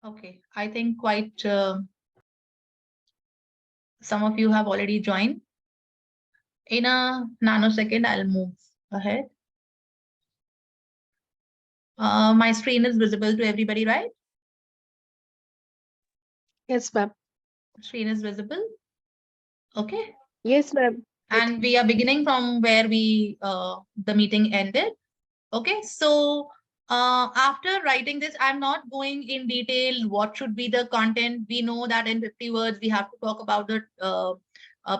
Okay, I think quite some of you have already joined. In a nanosecond, I'll move ahead. My screen is visible to everybody, right? Yes, ma'am. Screen is visible. Okay. Yes, ma'am. And we are beginning from where the meeting ended. Okay, so after writing this, I'm not going in detail what should be the content. We know that in 50 words, we have to talk about the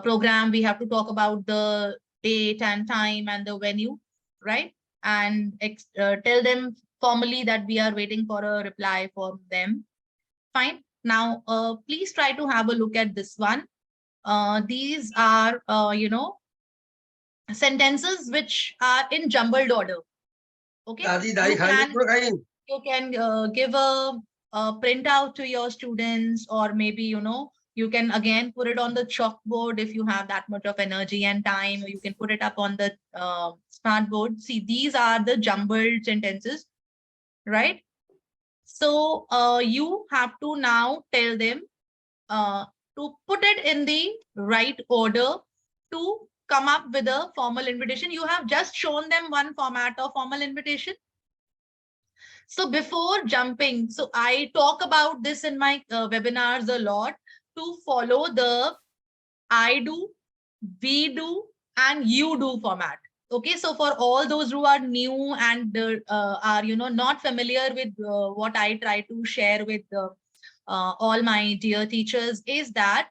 program. We have to talk about the date and time and the venue, right? And tell them formally that we are waiting for a reply from them. Fine. Now, please try to have a look at this one. These are, sentences which are in jumbled order. Okay, you can give a printout to your students, or maybe you can again put it on the chalkboard if you have that much of energy and time, or you can put it up on the smart board. See, these are the jumbled sentences, right? So you have to now tell them to put it in the right order to come up with a formal invitation. You have just shown them one format of formal invitation. So before jumping, so I talk about this in my webinars a lot, to follow the I do, we do, and you do format. Okay, so for all those who are new and are not familiar with what I try to share with all my dear teachers, is that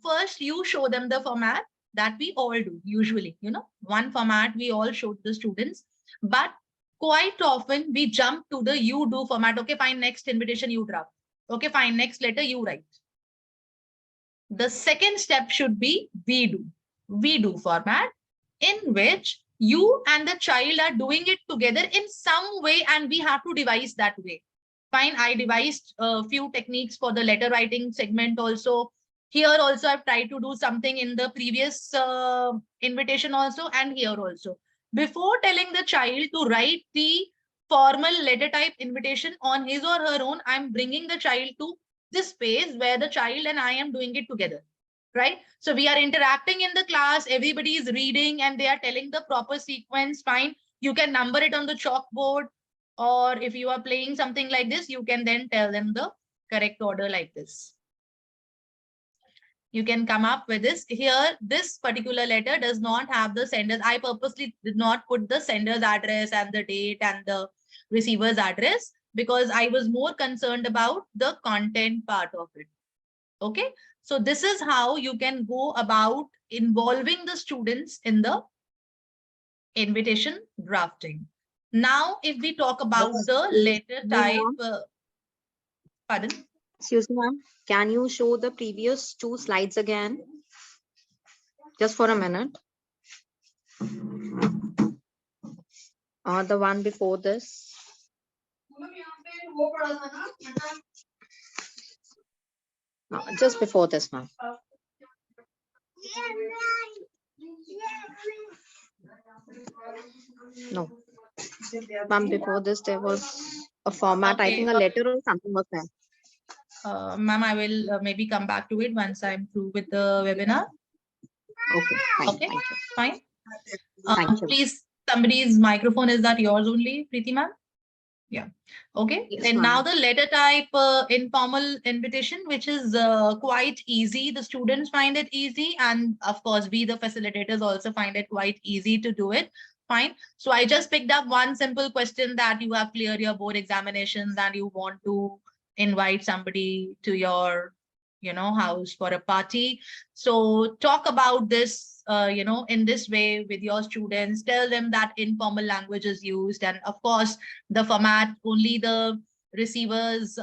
first you show them the format that we all do usually. One format we all show to the students, but quite often we jump to the you do format. Okay, fine, next invitation you draft. Okay, fine, next letter you write. The second step should be we do format, in which you and the child are doing it together in some way, and we have to devise that way. Fine, I devised a few techniques for the letter writing segment also. Here also I've tried to do something in the previous invitation also, and here also. Before telling the child to write the formal letter type invitation on his or her own, I'm bringing the child to this space where the child and I am doing it together, right? So we are interacting in the class, everybody is reading and they are telling the proper sequence. Fine, you can number it on the chalkboard, or if you are playing something like this, you can then tell them the correct order like this. You can come up with this. Here, this particular letter does not have the sender's. I purposely did not put the sender's address and the date and the receiver's address, because I was more concerned about the content part of it. Okay, so this is how you can go about involving the students in the invitation drafting. Now, if we talk about the letter type, pardon? Excuse me, ma'am. Can you show the previous two slides again? Just for a minute. The one before this. No, just before this, ma'am. No. Ma'am, before this, there was a format. Okay, I think a letter or something was there. Ma'am, I will maybe come back to it once I'm through with the webinar. Okay, fine. Okay, thank you. Fine. Thank you. Please, somebody's microphone, is that yours only, Preeti ma'am? Yeah. Okay. Yes, And now ma'am. the letter type informal invitation, which is quite easy. The students find it easy. And of course, we, the facilitators, also find it quite easy to do it. Fine. So I just picked up one simple question that you have cleared your board examinations and you want to invite somebody to your house for a party. So talk about this in this way with your students. Tell them that informal language is used, and of course the format, only the receivers,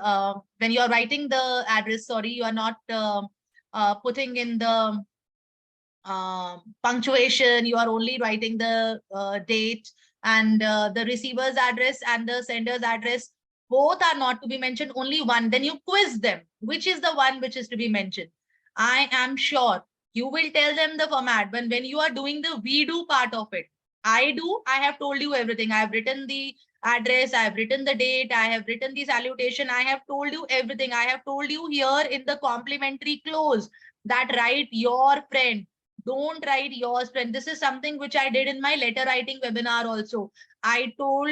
when you're writing the address, sorry, you are not putting in the punctuation. You are only writing the date, and the receiver's address and the sender's address, both are not to be mentioned, only one. Then you quiz them, which is the one which is to be mentioned. I am sure you will tell them the format when you are doing the we do part of it. I have told you everything. I have written the address, I have written the date, I have written the salutation, I have told you everything. I have told you here in the complimentary clause that write your friend. Don't write yours friend. This is something which I did in my letter writing webinar also. I told,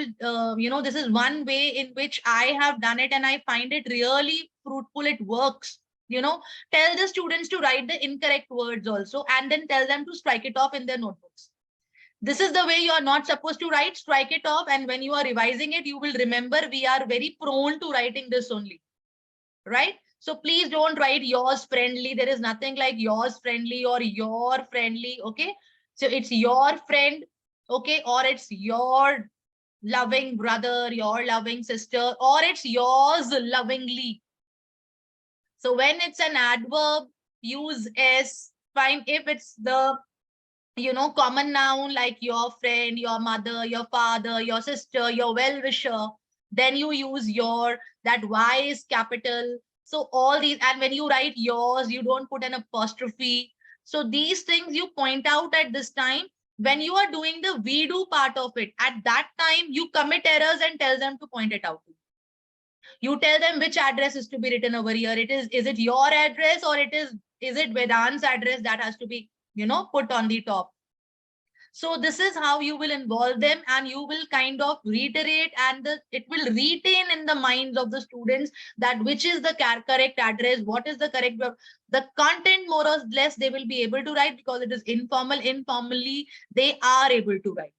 this is one way in which I have done it and I find it really fruitful. It works. Tell the students to write the incorrect words also and then tell them to strike it off in their notebooks. This is the way you are not supposed to write. Strike it off, and when you are revising it, you will remember we are very prone to writing this only, right? So please don't write yours friendly. There is nothing like yours friendly or your friendly, okay? So it's your friend, okay? Or it's your loving brother, your loving sister, or it's yours lovingly. So when it's an adverb, use s. Fine. If it's the common noun like your friend, your mother, your father, your sister, your well-wisher, then you use your, that Y is capital. So all these, and when you write yours, you don't put an apostrophe. So these things you point out at this time. When you are doing the we do part of it, at that time, you commit errors and tell them to point it out. You tell them which address is to be written over here. Is it your address or is it Vedant's address that has to be, put on the top? So this is how you will involve them, and you will kind of reiterate, and it will retain in the minds of the students that which is the correct address, what is the correct, the content more or less they will be able to write because it is informal. Informally, they are able to write.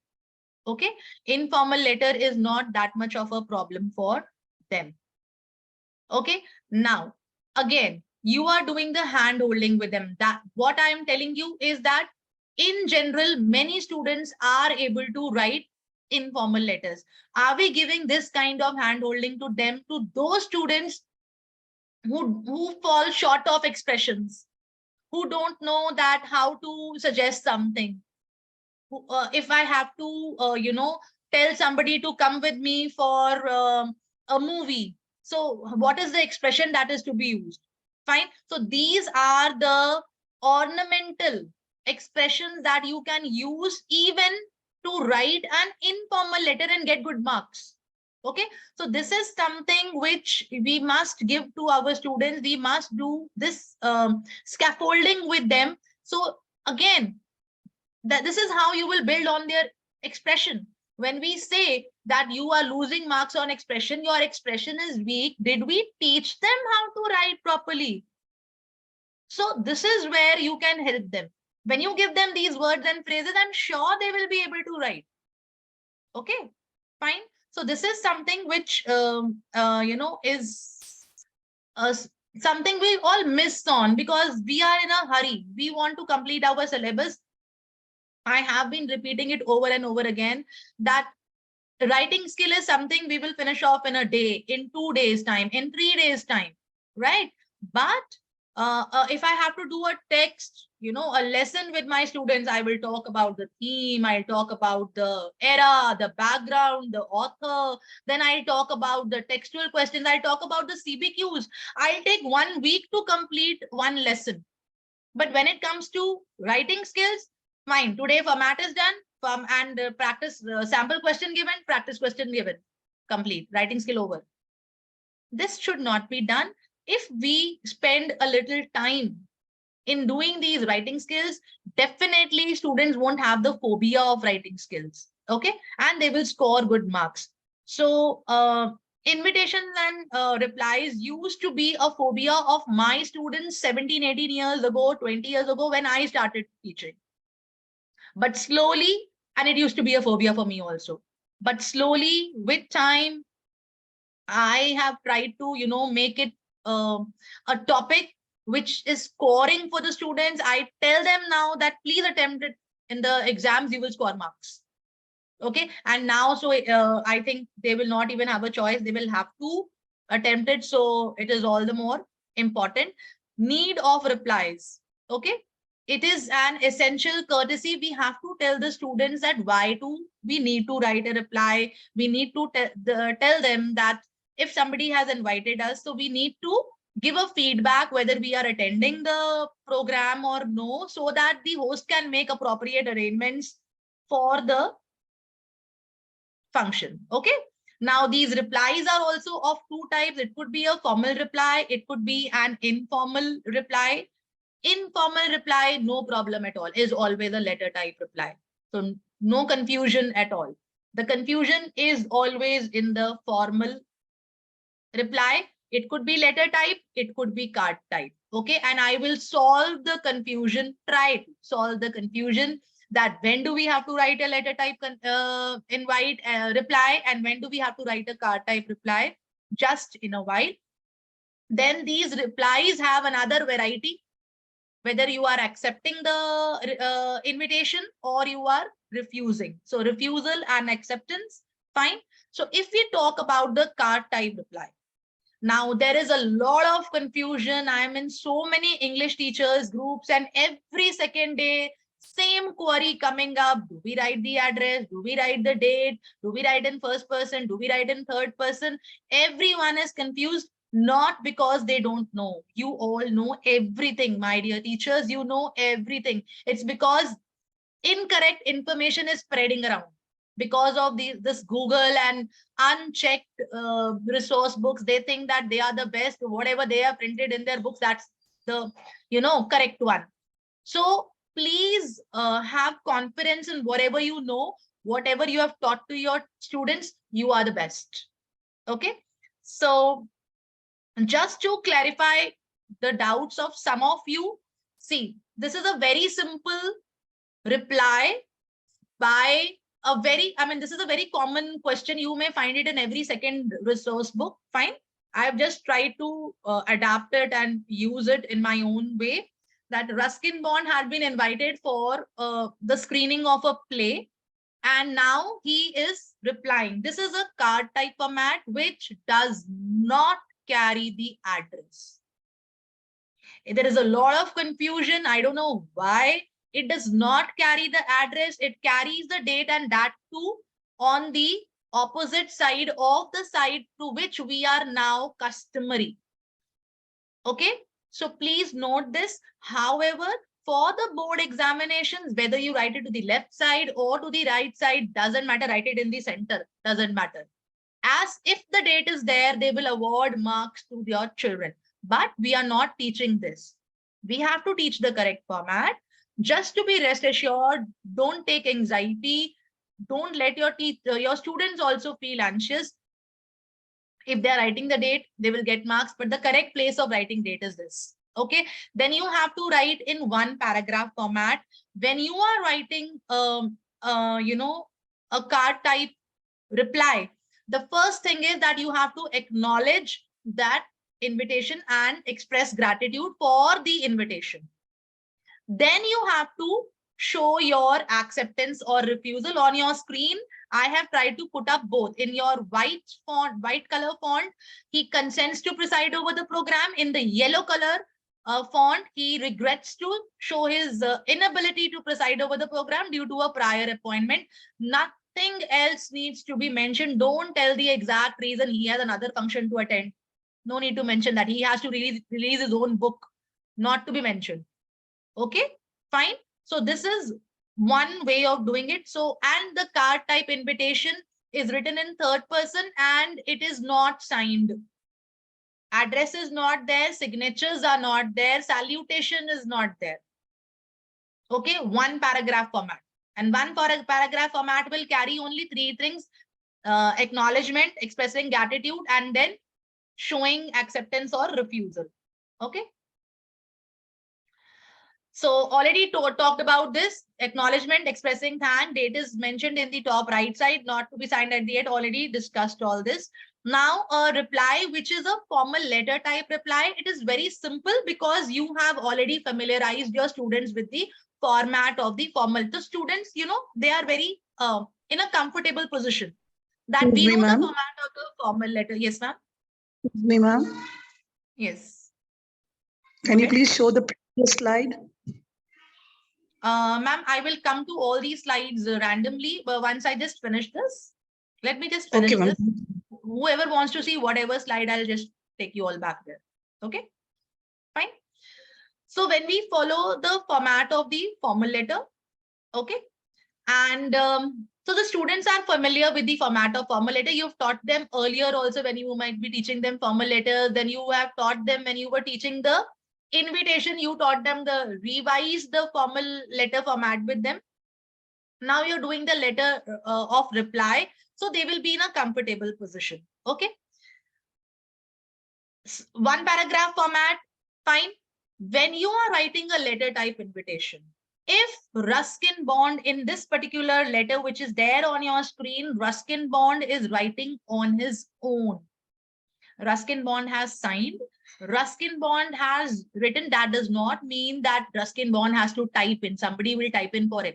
Okay. Informal letter is not that much of a problem for them. Okay. Now, again, you are doing the hand holding with them. That what I am telling you is that in general, many students are able to write informal letters. Are we giving this kind of hand holding to them, to those students who fall short of expressions, who don't know that how to suggest something? If I have to, tell somebody to come with me for a movie, so what is the expression that is to be used? Fine. So these are the ornamental expressions that you can use even to write an informal letter and get good marks. Okay. So this is something which we must give to our students. We must do this scaffolding with them. So again, that this is how you will build on their expression. When we say that you are losing marks on expression, your expression is weak, did we teach them how to write properly? So this is where you can help them. When you give them these words and phrases, I'm sure they will be able to write. Okay, fine. So this is something which is something we all miss on because we are in a hurry. We want to complete our syllabus. I have been repeating it over and over again that writing skill is something we will finish off in a day, in 2 days time, in 3 days time, right? But if I have to do a text, a lesson with my students, I will talk about the theme, I'll talk about the era, the background, the author, then I'll talk about the textual questions, I'll talk about the CBQs. I'll take 1 week to complete one lesson. But when it comes to writing skills, fine, today format is done, and practice sample question given, practice question given, complete, writing skill over. This should not be done. If we spend a little time in doing these writing skills, definitely students won't have the phobia of writing skills. Okay. And they will score good marks. So invitations and replies used to be a phobia of my students 17, 18 years ago, 20 years ago when I started teaching. But slowly, and it used to be a phobia for me also, but slowly with time, I have tried to, make it a topic which is scoring for the students. I tell them now that please attempt it in the exams, you will score marks. Okay. And now, so I think they will not even have a choice. They will have to attempt it. So it is all the more important. Need of replies. Okay. It is an essential courtesy. We have to tell the students that we need to write a reply. We need to tell them that if somebody has invited us, so we need to give a feedback whether we are attending the program or no, so that the host can make appropriate arrangements for the function. Okay. Now these replies are also of two types. It could be a formal reply. It could be an informal reply. Informal reply, no problem at all, is always a letter type reply. So no confusion at all. The confusion is always in the formal reply. It could be letter type, it could be card type. Okay, and I will solve the confusion, try to solve the confusion that when do we have to write a letter type invite reply, and when do we have to write a card type reply, just in a while. Then these replies have another variety, whether you are accepting the invitation or you are refusing. So refusal and acceptance, fine. So if we talk about the card type reply, now there is a lot of confusion. I am in so many English teachers groups, and every second day, same query coming up. Do we write the address? Do we write the date? Do we write in first person? Do we write in third person? Everyone is confused, not because they don't know. You all know everything, my dear teachers. You know everything. It's because incorrect information is spreading around because of this Google and unchecked resource books. They think that they are the best. Whatever they have printed in their books, that's the correct one. So please have confidence in whatever you know, whatever you have taught to your students. You are the best. Okay. So just to clarify the doubts of some of you, see, this is a very simple reply by a very, this is a very common question. You may find it in every second resource book. Fine. I've just tried to adapt it and use it in my own way. That Ruskin Bond had been invited for the screening of a play, and now he is replying. This is a card type format which does not carry the address. There is a lot of confusion. I don't know why it does not carry the address. It carries the date, and that too on the opposite side of the side to which we are now customary. Okay, so please note this. However, for the board examinations, whether you write it to the left side or to the right side, doesn't matter. Write it in the center, doesn't matter. As if the date is there, they will award marks to your children. But we are not teaching this. We have to teach the correct format. Just to be rest assured, don't take anxiety. Don't let your students also feel anxious. If they're writing the date, they will get marks, but the correct place of writing date is this. Okay, then you have to write in one paragraph format. When you are writing, a card type reply, the first thing is that you have to acknowledge that invitation and express gratitude for the invitation. Then you have to show your acceptance or refusal on your screen. I have tried to put up both. In your white color font, he consents to preside over the program. In the yellow color font, he regrets to show his inability to preside over the program due to a prior appointment. Nothing else needs to be mentioned. Don't tell the exact reason. He has another function to attend. No need to mention that. He has to release his own book. Not to be mentioned. Okay, fine. So this is one way of doing it. So, and the card type invitation is written in third person and it is not signed. Address is not there. Signatures are not there. Salutation is not there. Okay, one paragraph format. And one paragraph format will carry only three things: acknowledgement, expressing gratitude, and then showing acceptance or refusal. Okay. So already talked about this. Acknowledgement, expressing thank, date is mentioned in the top right side, not to be signed at the end. Already discussed all this. Now a reply, which is a formal letter type reply. It is very simple because you have already familiarized your students with the format of the formal. The students, they are very in a comfortable position that we know the format of the formal letter. Yes, ma'am. Ma'am. Yes. Can you please show the previous slide? Ma'am, I will come to all these slides randomly, but once I just finish this, let me just finish this. Whoever wants to see whatever slide, I'll just take you all back there. Okay, fine. So when we follow the format of the formal letter, okay, and so So the students are familiar with the format of formal letter. You've taught them earlier also when you might be teaching them formal letters. Then you have taught them when you were teaching the invitation, you taught them the revise the formal letter format with them. Now you're doing the letter of reply. So they will be in a comfortable position. Okay. One paragraph format, fine. When you are writing a letter type invitation, if Ruskin Bond in this particular letter, which is there on your screen, Ruskin Bond is writing on his own. Ruskin Bond has signed. Ruskin Bond has written. That does not mean that Ruskin Bond has to type in. Somebody will type in for him.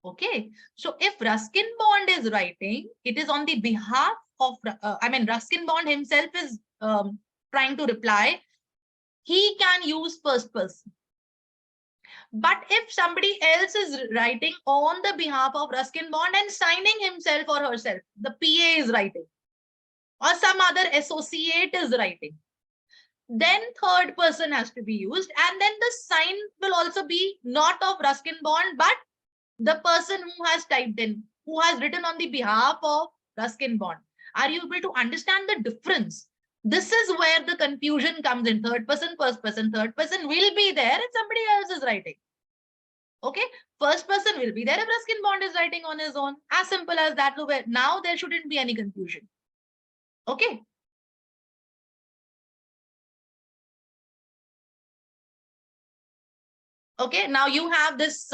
Okay. So if Ruskin Bond is writing, it is on the behalf of, Ruskin Bond himself is trying to reply. He can use first person. But if somebody else is writing on the behalf of Ruskin Bond and signing himself or herself, the PA is writing, or some other associate is writing, then third person has to be used. And then the sign will also be not of Ruskin Bond, but the person who has typed in, who has written on the behalf of Ruskin Bond. Are you able to understand the difference? This is where the confusion comes in. Third person, first person, third person will be there if somebody else is writing. Okay, first person will be there if Ruskin Bond is writing on his own. As simple as that. Now there shouldn't be any confusion. Okay. Okay, now you have this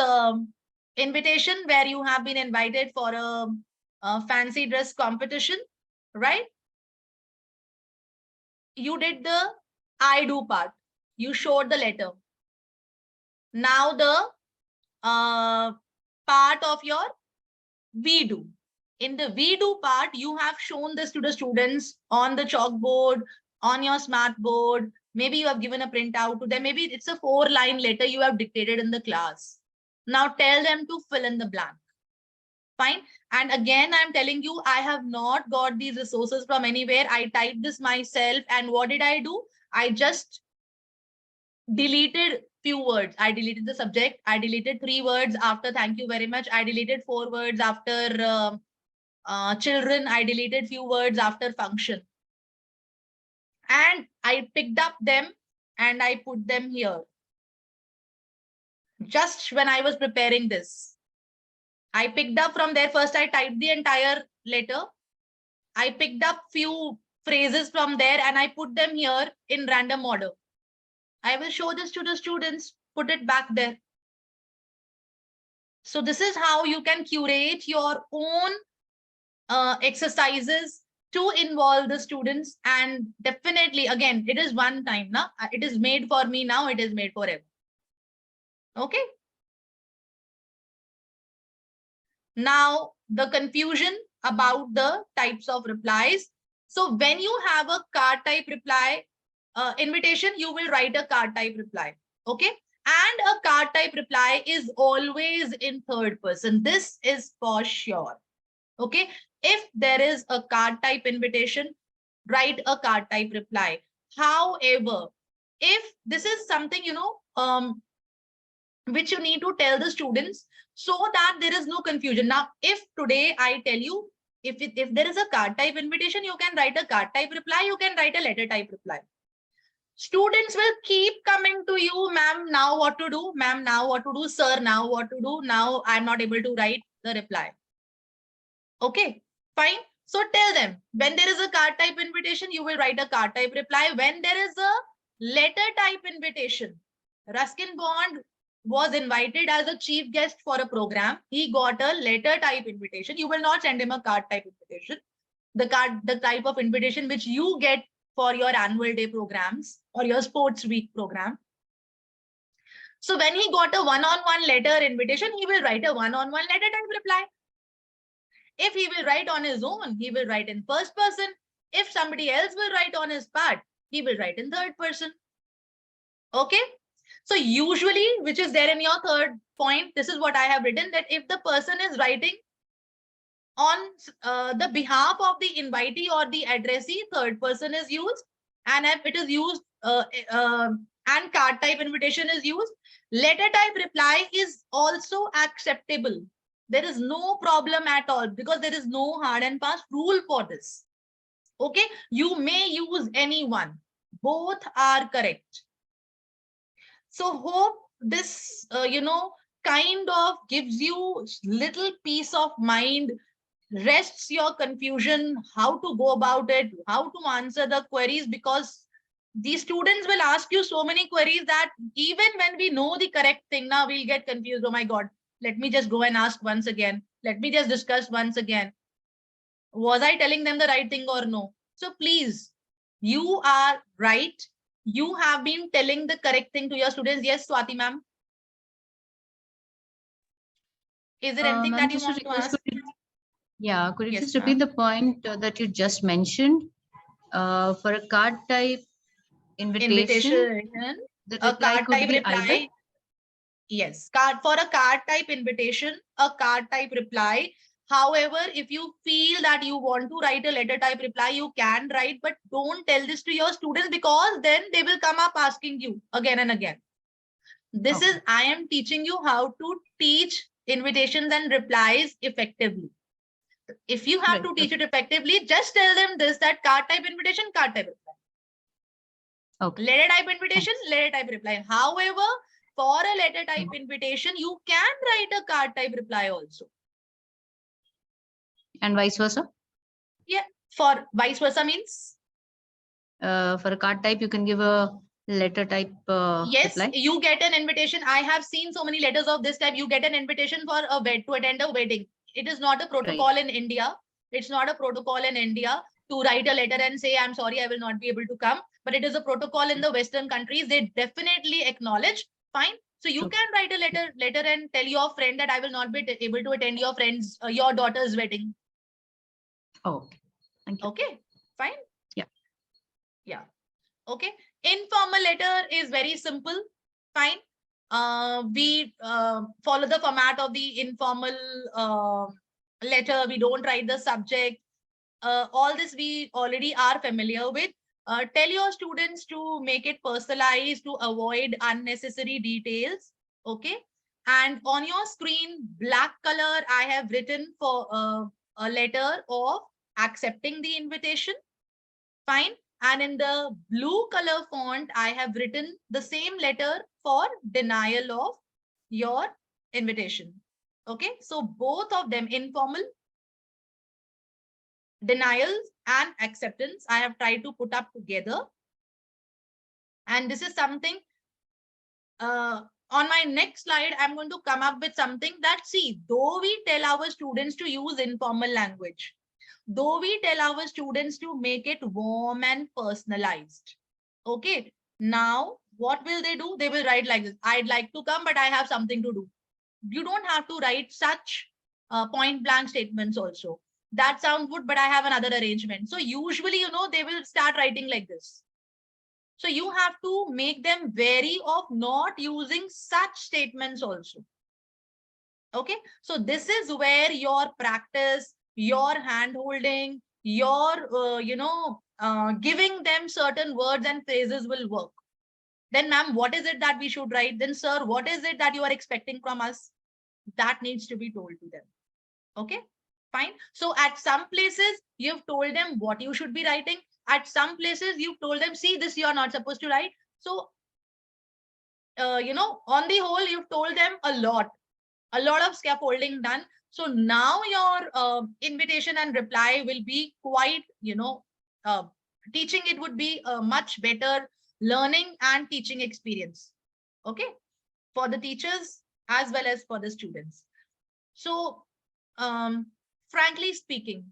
invitation where you have been invited for a fancy dress competition, right? You did the I do part. You showed the letter. Now the part of your we do. In the we do part, you have shown this to the students on the chalkboard, on your smart board. Maybe you have given a printout to them. Maybe it's a 4-line letter you have dictated in the class. Now tell them to fill in the blank. Fine. And again, I'm telling you, I have not got these resources from anywhere. I typed this myself. And what did I do? I just deleted few words. I deleted the subject. I deleted 3 words after thank you very much. I deleted 4 words after children. I deleted few words after function. And I picked up them and I put them here. Just when I was preparing this, I picked up from there. First, I typed the entire letter. I picked up few phrases from there and I put them here in random order. I will show this to the students, put it back there. So this is how you can curate your own exercises to involve the students. And definitely, again, it is one time. Now it is made for me. Now it is made forever. Okay. Now the confusion about the types of replies. So when you have a card type reply invitation, you will write a card type reply. Okay. And a card type reply is always in third person. This is for sure. Okay. If there is a card type invitation, write a card type reply. However, if this is something, which you need to tell the students so that there is no confusion. Now, if today I tell you, if there is a card type invitation, you can write a card type reply, you can write a letter type reply. Students will keep coming to you, ma'am, now what to do? Ma'am, now what to do? Sir, now what to do? Now I'm not able to write the reply. Okay, fine. So tell them, when there is a card type invitation, you will write a card type reply. When there is a letter type invitation, Ruskin Bond was invited as a chief guest for a program. He got a letter type invitation. You will not send him a card type invitation. The type of invitation which you get for your annual day programs or your sports week program. So when he got a one-on-one letter invitation, he will write a one-on-one letter type reply. If he will write on his own, he will write in first person. If somebody else will write on his part, he will write in third person. Okay. So usually, which is there in your third point, this is what I have written, that if the person is writing on the behalf of the invitee or the addressee, third person is used. And if it is used and card type invitation is used, letter type reply is also acceptable. There is no problem at all because there is no hard and fast rule for this. Okay, you may use any one. Both are correct. So hope this, kind of gives you little peace of mind, rests your confusion, how to go about it, how to answer the queries, because the students will ask you so many queries that even when we know the correct thing, now we'll get confused. Oh my God, let me just go and ask once again. Let me just discuss once again. Was I telling them the right thing or no? So please, you are right. You have been telling the correct thing to your students. Yes, Swati ma'am. Is there anything that you want to ask? Yeah, could you Yes, just repeat the point that you just mentioned? For a card type invitation, the a reply card could type be reply. either? Yes, for a card type invitation, a card type reply. However, if you feel that you want to write a letter type reply, you can write, but don't tell this to your students because then they will come up asking you again and again. This is, I am teaching you how to teach invitations and replies effectively. If you have to teach it effectively, just tell them this, that card type invitation, card type reply. Okay. Letter type invitation, letter type reply. However, for a letter type invitation, you can write a card type reply also. And vice versa? Yeah, for vice versa means? For a card type, you can give a letter type yes, reply? You get an invitation. I have seen so many letters of this type. You get an invitation for a to attend a wedding. It is not a protocol in India. It's not a protocol in India to write a letter and say, I'm sorry, I will not be able to come. But it is a protocol in the Western countries. They definitely acknowledge. Fine. So you can write a letter and tell your friend that I will not be able to attend your friend's, your daughter's wedding. Okay. Thank you. Okay. Fine. Yeah. Yeah. Okay. Informal letter is very simple. Fine. We follow the format of the informal letter. We don't write the subject. All this we already are familiar with. Tell your students to make it personalized to avoid unnecessary details. Okay. And on your screen, black color, I have written for a letter of accepting the invitation. Fine. And in the blue color font, I have written the same letter for denial of your invitation. Okay. So both of them, informal, denials and acceptance, I have tried to put up together. And this is something, on my next slide, I'm going to come up with something that, see, though we tell our students to use informal language, though we tell our students to make it warm and personalized. Okay. Now, what will they do? They will write like this. I'd like to come, but I have something to do. You don't have to write such point blank statements also. That sounds good, but I have another arrangement. So usually, they will start writing like this. So you have to make them wary of not using such statements also. Okay. So this is where your practice, your hand holding, your, giving them certain words and phrases will work. Then, ma'am, what is it that we should write? Then, sir, what is it that you are expecting from us? That needs to be told to them. Okay, fine. So at some places, you've told them what you should be writing. At some places, you've told them, see, this you are not supposed to write. So, on the whole, you've told them a lot of scaffolding done. So now your invitation and reply will be quite, teaching it would be a much better learning and teaching experience. Okay, for the teachers as well as for the students. So, frankly speaking,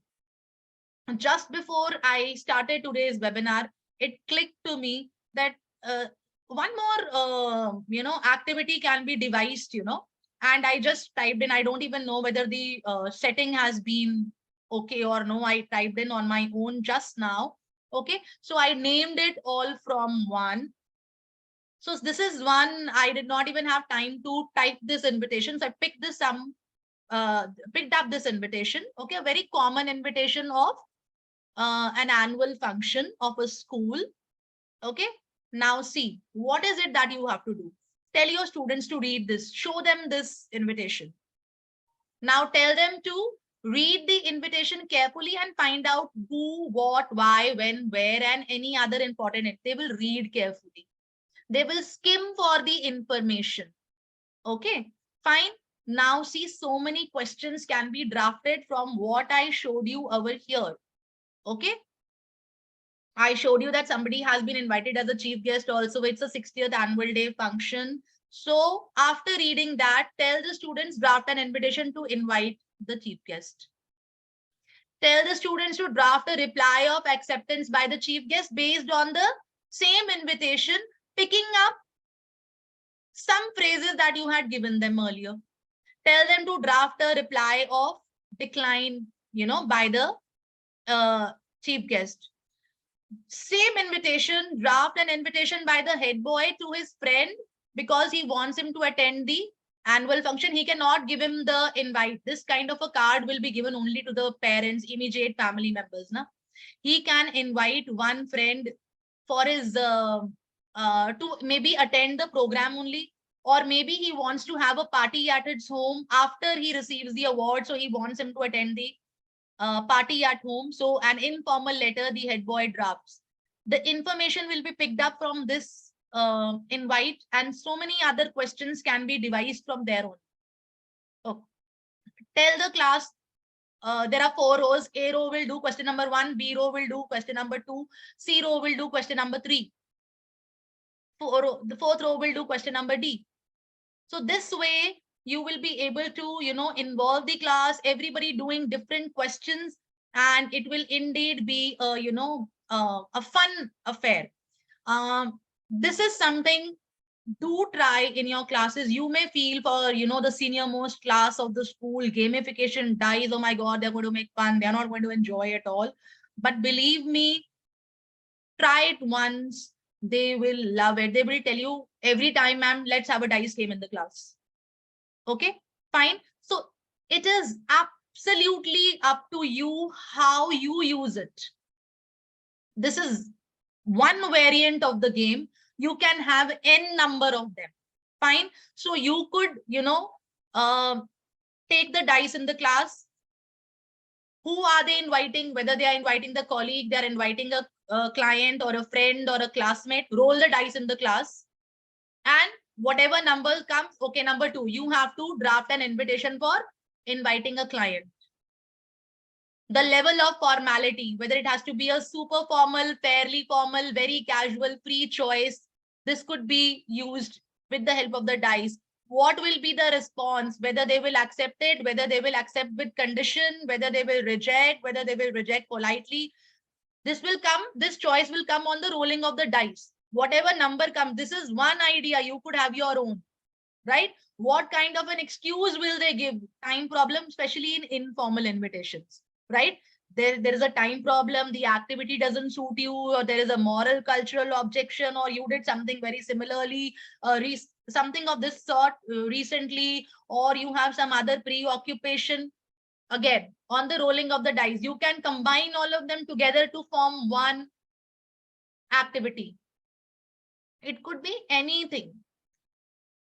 just before I started today's webinar, it clicked to me that one more, activity can be devised, and I just typed in, I don't even know whether the setting has been okay or no. I typed in on my own just now. Okay. So I named it all from one. So this is one, I did not even have time to type this invitation. So I picked picked up this invitation. Okay. A very common invitation of an annual function of a school. Okay. Now see, what is it that you have to do? Tell your students to read this, show them this invitation. Now tell them to read the invitation carefully and find out who, what, why, when, where, and any other important. They will read carefully. They will skim for the information. Okay, fine. Now see, so many questions can be drafted from what I showed you over here. Okay. I showed you that somebody has been invited as a chief guest also. It's a 60th annual day function. So after reading that, tell the students draft an invitation to invite the chief guest. Tell the students to draft a reply of acceptance by the chief guest based on the same invitation, picking up some phrases that you had given them earlier. Tell them to draft a reply of decline, by the chief guest. Same invitation, draft an invitation by the head boy to his friend because he wants him to attend the annual function. He cannot give him the invite. This kind of a card will be given only to the parents, immediate family members. Na? He can invite one friend for his to maybe attend the program only, or maybe he wants to have a party at his home after he receives the award, so he wants him to attend the party at home. So an informal letter the head boy drafts. The information will be picked up from this invite, and so many other questions can be devised from there on. Oh. Tell the class there are 4 rows. A row will do question number 1, B row will do question number 2, C row will do question number 3. The 4th row will do question number D. So this way you will be able to, involve the class, everybody doing different questions, and it will indeed be, a fun affair. This is something do try in your classes. You may feel for, the senior most class of the school, gamification dies. Oh my God, they're going to make fun. They're not going to enjoy it all. But believe me, try it once. They will love it. They will tell you every time, ma'am, let's have a dice game in the class. Okay, fine. So it is absolutely up to you how you use it. This is one variant of the game. You can have n number of them. Fine. So you could, take the dice in the class. Who are they inviting? Whether they are inviting the colleague, they are inviting a client or a friend or a classmate. Roll the dice in the class. And whatever number comes, okay, number 2, you have to draft an invitation for inviting a client. The level of formality, whether it has to be a super formal, fairly formal, very casual, free choice, this could be used with the help of the dice. What will be the response, whether they will accept it, whether they will accept with condition, whether they will reject, whether they will reject politely. This choice will come on the rolling of the dice. Whatever number comes, this is one idea. You could have your own, right? What kind of an excuse will they give? Time problem, especially in informal invitations, right? There is a time problem, the activity doesn't suit you, or there is a moral cultural objection, or you did something very similarly, something of this sort recently, or you have some other preoccupation. Again, on the rolling of the dice, you can combine all of them together to form one activity. It could be anything.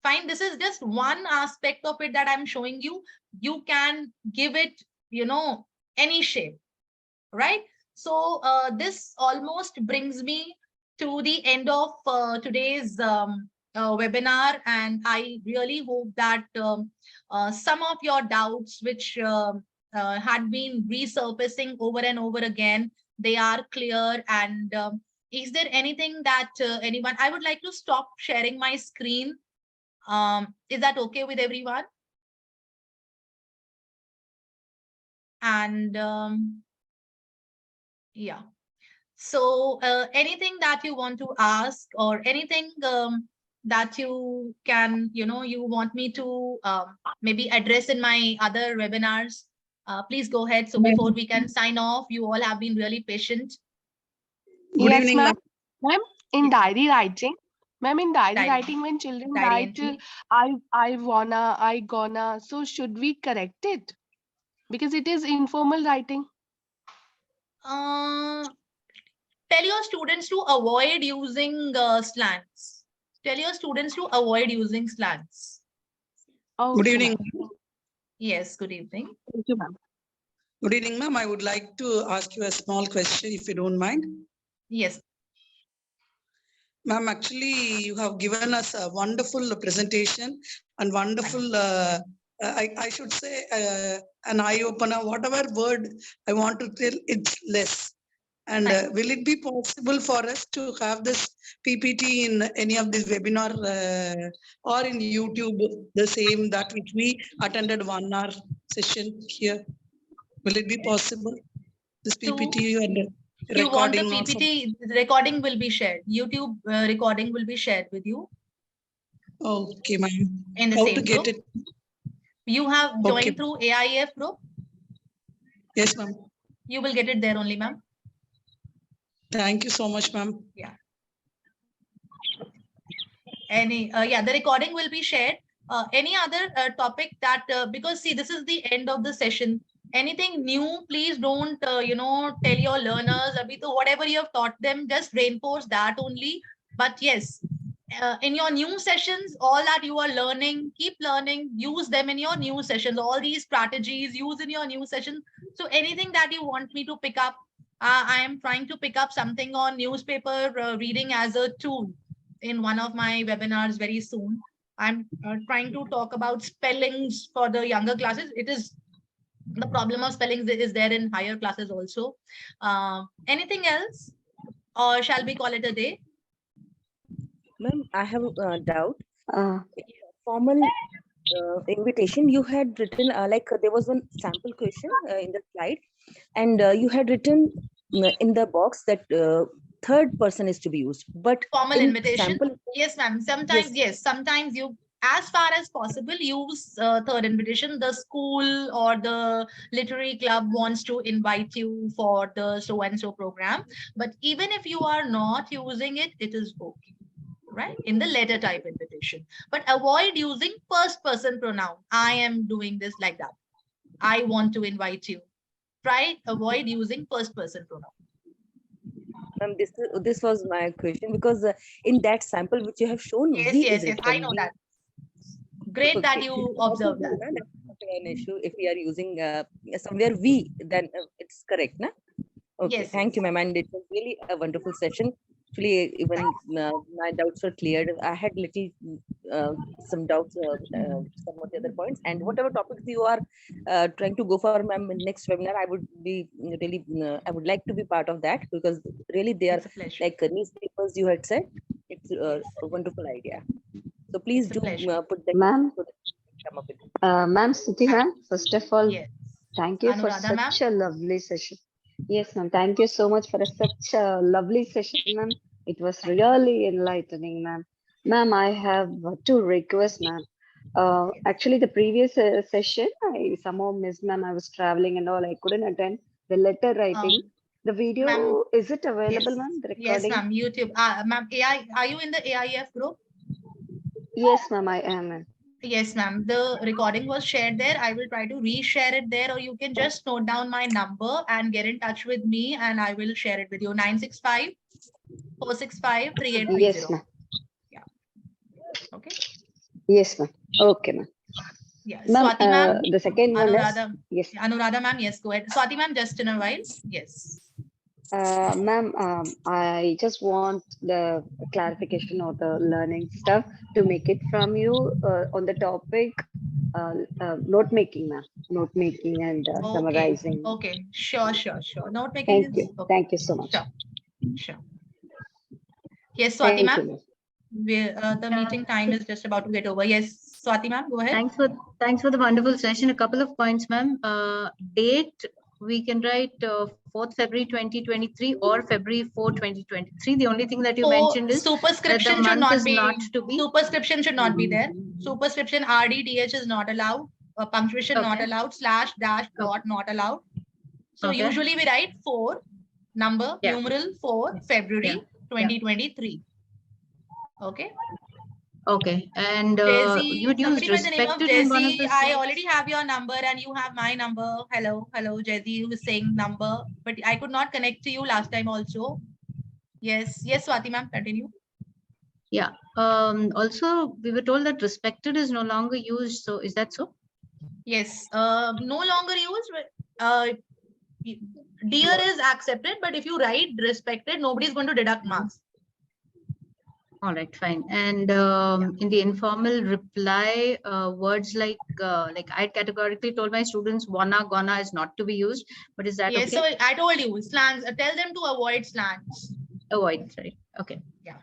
Fine, this is just one aspect of it that I'm showing you. You can give it, any shape, right? So this almost brings me to the end of today's webinar, and I really hope that some of your doubts which had been resurfacing over and over again, they are clear. And is there anything that anyone, I would like to stop sharing my screen. Is that okay with everyone? And yeah, so anything that you want to ask, or anything that you can, you want me to maybe address in my other webinars, please go ahead. So before we can sign off, you all have been really patient. Good evening, ma'am. Ma'am, in diary writing, when Diary children Diary write, entry. I wanna, I gonna, so should we correct it? Because it is informal writing. Tell your students to avoid using slangs. Tell your students to avoid using slangs. Okay, Good evening. ma'am. Yes, good evening. Thank you, ma'am. Good evening, ma'am. I would like to ask you a small question, if you don't mind. Yes. Ma'am, actually, you have given us a wonderful presentation and wonderful, I should say, an eye-opener. Whatever word I want to tell, it's less. And will it be possible for us to have this PPT in any of these webinar or in YouTube, the same that which we attended 1 hour session here? Will it be possible? This PPT and you want the recording also? PPT, recording will be shared. YouTube recording will be shared with you. Okay, ma'am. In the How same to get group? it? You have joined Okay. through AIF group? Yes, ma'am. You will get it there only, ma'am. Thank you so much, ma'am. Yeah. Yeah, the recording will be shared. Any other topic that, because see, this is the end of the session. Anything new, please don't, tell your learners, whatever you have taught them, just reinforce that only. But yes, in your new sessions, all that you are learning, keep learning, use them in your new sessions. All these strategies, use in your new sessions. So anything that you want me to pick up, I am trying to pick up something on newspaper reading as a tool in one of my webinars very soon. I'm trying to talk about spellings for the younger classes. It is the problem of spellings is there in higher classes also. Anything else, or shall we call it a day? Ma'am, I have a doubt. Formal invitation, you had written like there was one sample question in the slide, and you had written in the box that third person is to be used. But formal in invitation, sample, yes, ma'am. Sometimes, yes, sometimes you, as far as possible, use third invitation. The school or the literary club wants to invite you for the so and so program. But even if you are not using it, it is okay, right? In the letter type invitation. But avoid using first person pronoun. I am doing this like that. I want to invite you. Try avoid using first person pronoun. this was my question, because in that sample which you have shown, yes, we yes, is yes, written. I know that. Great that you observed that. That's an issue. If we are using somewhere we, then it's correct, na? Okay, Yes, thank you, ma'am. And it was really a wonderful session. Actually, even my doubts were cleared. I had little some doubts, some of the other points, and whatever topics you are trying to go for, ma'am, in next webinar, I would be really, I would like to be part of that, because really they are like newspapers you had said. It's a wonderful idea. So please do put that. Ma'am, come up with it. Ma'am, Stuti ma'am, first of all, yes. thank you Anuradha, for ma'am? such a lovely session. Yes, ma'am. Thank you so much for such a lovely session, ma'am. It was really enlightening, ma'am. Ma'am, I have two requests, ma'am. Actually, the previous session, I somehow missed, ma'am. I was traveling and all. I couldn't attend the letter writing. The video, is it available, ma'am? The Yes, recording? ma'am. YouTube. Ma'am, are you in the AIF group? Yes, ma'am. I am, ma'am. Yes, ma'am. The recording was shared there. I will try to reshare it there, or you can just note down my number and get in touch with me, and I will share it with you. 965-465-3830. Yes, ma'am. Yeah. Okay. Yes, ma'am. Okay, ma'am. Yeah. Ma'am, Swati ma'am. the second one is, Anuradha. yes. Anuradha ma'am, yes, go ahead. Swati ma'am, just in a while. Yes. Ma'am, I just want the clarification of the learning stuff to make it from you on the topic note making, ma'am. Note making and summarizing. Okay. Sure. Note making Thank you. okay. Thank you so much. Sure. Yes, Swati ma'am. The Yeah. meeting time is just about to get over. Yes, Swati ma'am, go ahead. Thanks for the wonderful session. A couple of points, ma'am. Date, we can write 4th February 2023 or February 4, 2023. The only thing that you mentioned is superscription that the should month not is be not to be. superscription should not be there. Superscription RDTH is not allowed. Punctuation not allowed. / dash dot not allowed. So usually we write 4 number numeral 4 February 2023. Okay. Okay, and you would use somebody by the name of respected in one of Jesse. the I already have your number and you have my number. Hello, Jesse, who is saying number, but I could not connect to you last time also. Yes, Swati ma'am, continue. Yeah. Also, we were told that respected is no longer used. So is that so? Yes, no longer used. Dear is accepted, but if you write respected, nobody's going to deduct marks. All right, fine. And in the informal reply, words like I categorically told my students, wanna, gonna is not to be used. But is that yes? okay? So I told you slangs. Tell them to avoid slangs. Avoid, right? Okay. Yeah.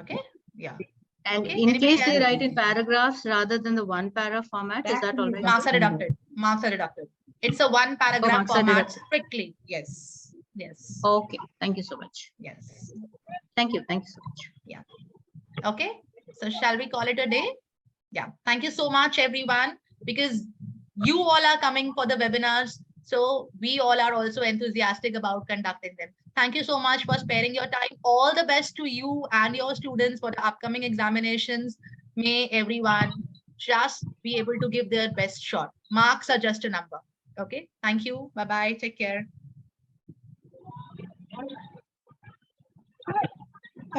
Okay. Yeah. And Okay. in Anybody case they else? write in paragraphs rather than the one para format, is that all right? Marks are deducted. Marks are deducted. It's a one paragraph marks are format deducted. strictly. Yes. Yes. Okay. Thank you so much. Yes. Thank you. Thank you so much. Yeah. Okay. So shall we call it a day? Yeah. Thank you so much, everyone, because you all are coming for the webinars. So we all are also enthusiastic about conducting them. Thank you so much for sparing your time. All the best to you and your students for the upcoming examinations. May everyone just be able to give their best shot. Marks are just a number. Okay. Thank you. Bye-bye. Take care.